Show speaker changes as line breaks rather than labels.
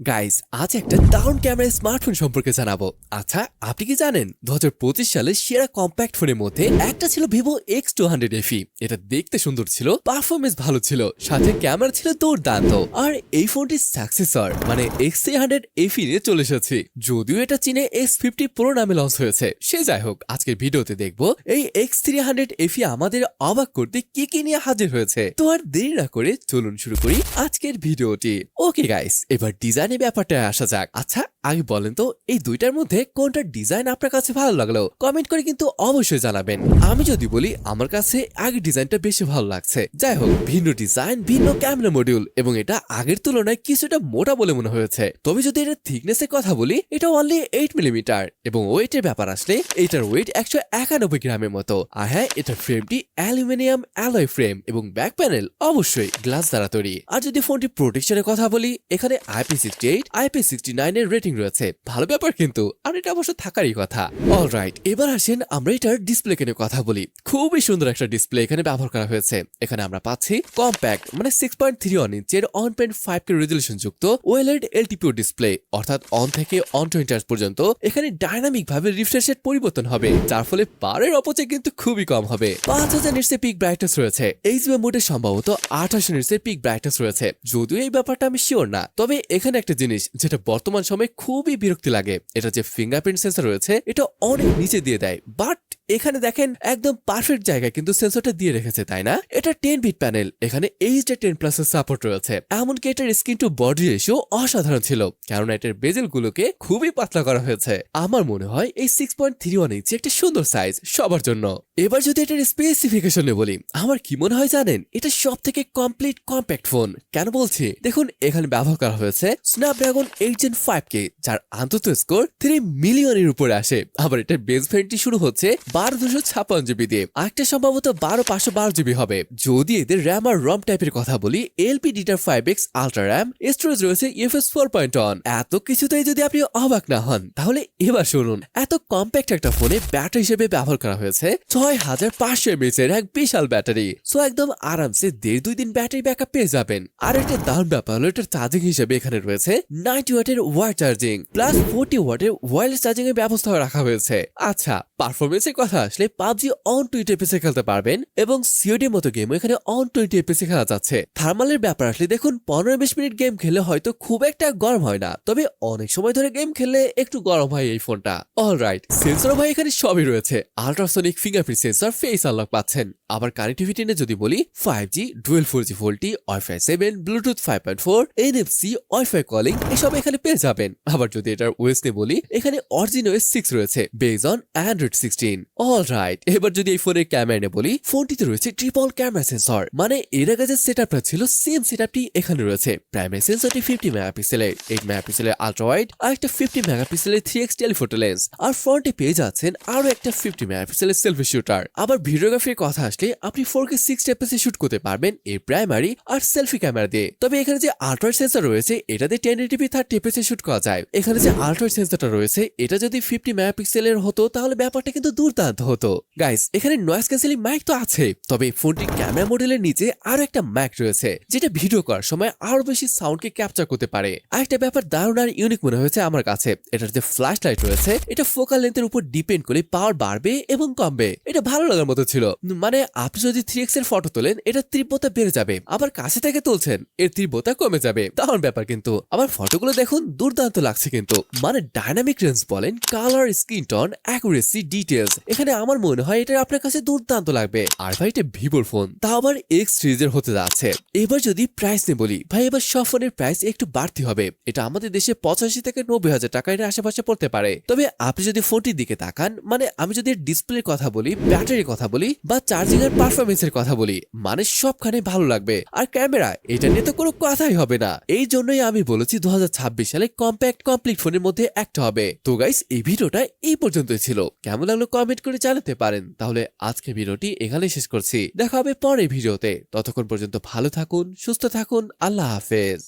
Guys, আজ একটা দারুণ ক্যামেরা স্মার্টফোন সম্পর্কে জানাবো। আচ্ছা, আপনি কি জানেন 2025 সালের সেরা কম্প্যাক্ট ফোনের মধ্যে একটা ছিল ভিভো X200 FE। এটা দেখতে সুন্দর ছিল, পারফরমেন্স ভালো ছিল, সাথে ক্যামেরা ছিল দুর্দান্ত। আর এই ফোনটির সাকসেসর মানে X300 FE নিয়ে চলে এসেছি। যদিও এটা চীনে S50 Pro নামে লঞ্চ হয়েছে, সে যাই হোক, আজকের ভিডিওতে দেখবো এই X300 FE আমাদের অবাক করতে কি কি নিয়ে হাজির হয়েছে। তো আর দেরি না করে চলুন শুরু করি আজকের ভিডিওটি। ওকে গাইস, এবার ডিজাইনের ব্যাপারটা আসা যাক। আচ্ছা, আগে বলেন তো এই দুইটার মধ্যে কোনটা ডিজাইন আপনার কাছে ভালো লাগলো? কমেন্ট করে কিন্তু অবশ্যই জানাবেন। আমি যদি বলি, আমার কাছে আগে ডিজাইনটা বেশি ভালো লাগছে। যাই হোক, ভিন্ন ডিজাইন, ভিন্ন ক্যামেরা মডিউল এবং এটা আগের তুলনায় কিছুটা মোটা বলে মনে হয়েছে। তবে যদি এটা থিকনেসের কথা বলি, এটা অনলি 8 মিলিমিটার এবং ওয়েটের ব্যাপার আসলে এটার ওয়েট 191 গ্রামের মতো। আর হ্যাঁ, এটার ফ্রেমটি অ্যালুমিনিয়াম অ্যালয় ফ্রেম এবং ব্যাক প্যানেল অবশ্যই গ্লাস দ্বারা তৈরি। আর যদি ফোনটি প্রোটেকশনের কথা বলি, এখানে IP68, IP69 এর রেটিং রয়েছে, ভালো ব্যাপার কিন্তু, আর এটা অবশ্য থাকারই কথা। অলরাইট, এবার আসেন আমরা এটার ডিসপ্লে নিয়ে কথা বলি। খুবই সুন্দর একটা ডিসপ্লে এখানে ব্যবহার করা হয়েছে। এখানে আমরা পাচ্ছি কম্প্যাক্ট মানে 6.31 ইঞ্চের 1.5K রেজলিউশন যুক্ত OLED LTPO ডিসপ্লে, অর্থাৎ অন থেকে অন 20 Hz পর্যন্ত এখানে ডাইনামিক ভাবে রিফ্রেশ রেট পরিবর্তন হবে, যার ফলে পাওয়ারের অপচয় কিন্তু খুবই কম হবে। 5000 নিটস এর পিক ব্রাইটনেস রয়েছে। HDR মোডে সম্ভবত 2800 নিটস এর পিক ব্রাইটনেস রয়েছে, যদিও এই ব্যাপারটা আমি শিওর না। তবে এখানে একটা জিনিস যেটা বর্তমান সময়ে খুবই বিরক্তি লাগে, এটা যে ফিঙ্গারপ্রিন্ট সেন্সর রয়েছে এটা অনেক নিচে দিয়ে দেয়, বাট এখানে দেখেন একদম পারফেক্ট জায়গায় কিন্তু সেন্সরটা দিয়ে রেখেছে, তাই না? এটা 10 বিট প্যানেল, এখানে HD10+ এর সাপোর্ট রয়েছে। এমনকি এটার স্ক্রিন টু বডি রেশিও অসাধারণ ছিল, কারণ এটার বেজেল গুলোকে খুবই পাতলা করা হয়েছে। আমার মনে হয় এই 6.31 ইঞ্চি একটা সুন্দর সাইজ সবার জন্য। এবার যদি এটার স্পেসিফিকেশনে বলি, আমার কি মনে হয় জানেন? এটা সব থেকে কমপ্লিট কম্প্যাক্ট ফোন। কেন বলছি? দেখুন, এখানে ব্যবহার করা হয়েছে স্ন্যাপড্রাগন 8 Gen 5K, যার আন্তত স্কোর 3 মিলিয়নের উপরে আসে। আবার এটার বেস ভ্যারিয়েন্টটি শুরু হচ্ছে 1256 GB দিয়ে, আরেকটা সম্ভবত 12512 GB হবে। যদি এদের র্যাম আর রম টাইপের কথা বলি, LPDDR5X আল্ট্রা র্যাম, স্টোরেজ রয়েছে UFS 4.1। এত কিছুতেই যদি আপনি অবাক না হন, তাহলে এবার শুনুন, এত কম্প্যাক্ট একটা ফোনে ব্যাটারি হিসেবে ব্যবহার করা হয়েছে 6500 mAh এর এক বিশাল ব্যাটারি। সো একদম আরামসে 1.5-2 দিন ব্যাটারি ব্যাকআপ পেয়ে যাবেন। আর একটা দারুণ ব্যাপার হলো, এটার চার্জিং হিসেবে এখানে রয়েছে 90 ওয়াটের ওয়ার চার্জিং প্লাস 40 ওয়াটের ওয়্যারলেস চার্জিং এর ব্যবস্থা রাখা হয়েছে। আচ্ছা, পারফরমেন্সের কথা আসলে PUBG অন 20 FPS খেলতে পারবেন এবং COD মতো গেম এখানে অন 20 FPS খেলা যাচ্ছে। থার্মালের ব্যাপার আসলে দেখুন, 15-20 মিনিট গেম খেলে হয়তো খুব একটা গরম হয় না, তবে অনেক সময় ধরে গেম খেললে একটু গরম হয় এই ফোনটা। অলরাইট, সেন্সর ভাই এখানে সবই রয়েছে। Ultrasonic fingerprint sensor, face unlock পাচ্ছেন। আবার কানেক্টিভিটি নিয়ে যদি বলি, 5G, dual 4G VoLTE, Wi-Fi 7, Bluetooth 5.4, NFC, Wi-Fi calling এসব এখানে পেয়ে যাবেন। আবার যদি এটার OS নিয়ে বলি, এখানে অরিজিন OS 6 রয়েছে বেস অন Android 16। অলরাইট, এবার যদি এই ফোনের ক্যামেরা নিয়ে বলি, ফোনটিতে রয়েছে ট্রিপল ক্যামেরা সেন্সর, মানে এর আগে যে সেটআপটা ছিল সেম সেটআপটি এখানে রয়েছে। প্রাইমারি সেন্সরটি 50 মেগাপিক্সেলের, 8 মেগাপিক্সেলের আল্ট্রা ওয়াইড আর একটা 50 মেগাপিক্সেলের 3x টেলিফোটো লেন্স, আর ফ্রন্টে পেয়ে যাচ্ছেন আরো একটা 50 মেগাপিক্সেলের সেলফি শুটার। আবার ভিডিওগ্রাফির কথা আসলে আপনি 4K 60 fps শুট করতে পারবেন এই প্রাইমারি আর সেলফি ক্যামেরা দিয়ে। তবে এখানে যে আল্ট্রা সেন্সর রয়েছে এটাতে 1080p 30 fps শুট করা যায়। এখানে যে আল্ট্রা সেন্সরটা রয়েছে এটা যদি 50 মেগাপিক্সেলের হতো তাহলে ব্যাপারটা কিন্তু দুর্দান্ত হতো। গাইস, এখানে নয়েজ ক্যান্সেলিং মাইক তো আছে, তবে ফোনটির ক্যামেরা মডেলের নিচে আরো একটা মাইক রয়েছে যেটা ভিডিও করার সময় আরো বেশি সাউন্ডকে ক্যাপচার করতে পারে। আরেকটা ব্যাপার দারুণ আর ইউনিক মনে হয়েছে আমার কাছে, এটার যে ফ্ল্যাশ লাইট রয়েছে এটা ফোকাল লেন্থের উপর ডিপেন্ড করে পাওয়ার বাড়বে এবং কমবে। এটা ভালো লাগার মতো ছিল, মানে আপনি যদি 3x এর ফটো তোলেন এটা তীব্রতা বেড়ে যাবে, আবার কাছে থেকে তুলছেন এর তীব্রতা কমে যাবে। দারুণ ব্যাপার কিন্তু। আবার ফটোগুলো দেখুন, দুর্দান্ত লাগছে কিন্তু, মানে ডাইনামিক রেঞ্জ বলেন, colour, screen tone, accuracy, details, এখানে আমার মনে হয় এটা আপনার কাছে দুর্দান্ত লাগবে। আর ভাই, এটা ভিভোর ফোন, তা আবার X সিরিজের হতে যাচ্ছে। এবার যদি প্রাইস নিয়ে বলি, ভাই এবার সব ফোনের প্রাইস একটু বাড়তি হবে। এটা আমাদের দেশে 85 থেকে 90,000 টাকা এর আশেপাশে পড়তে পারে। তবে আপনি যদি ফোনটির দিকে তাকান, মানে আমি যদি ডিসপ্লের কথা বলি, ব্যাটারির কথা বলি বা চার্জিং এর পারফরমেন্সের কথা বলি, মানে সবখানে ভালো লাগবে। আর ক্যামেরা, এটা নিয়ে তো কোনো কথাই হবে না। এই জন্যই আমি বলেছি 2026 সালে কম্প্যাক্ট কমপ্লিট ফোনের মধ্যে একটা হবে। তো গাইস, এই ভিডিওটা এই পর্যন্তই ছিল। কেমন লাগলো কমেন্ট করে জানাতে পারেন। তাহলে আজকে ভিডিওটি এখানে শেষ করছি, দেখা হবে পরের ভিডিওতে। ততক্ষণ পর্যন্ত ভালো থাকুন, সুস্থ থাকুন, আল্লাহ হাফেজ।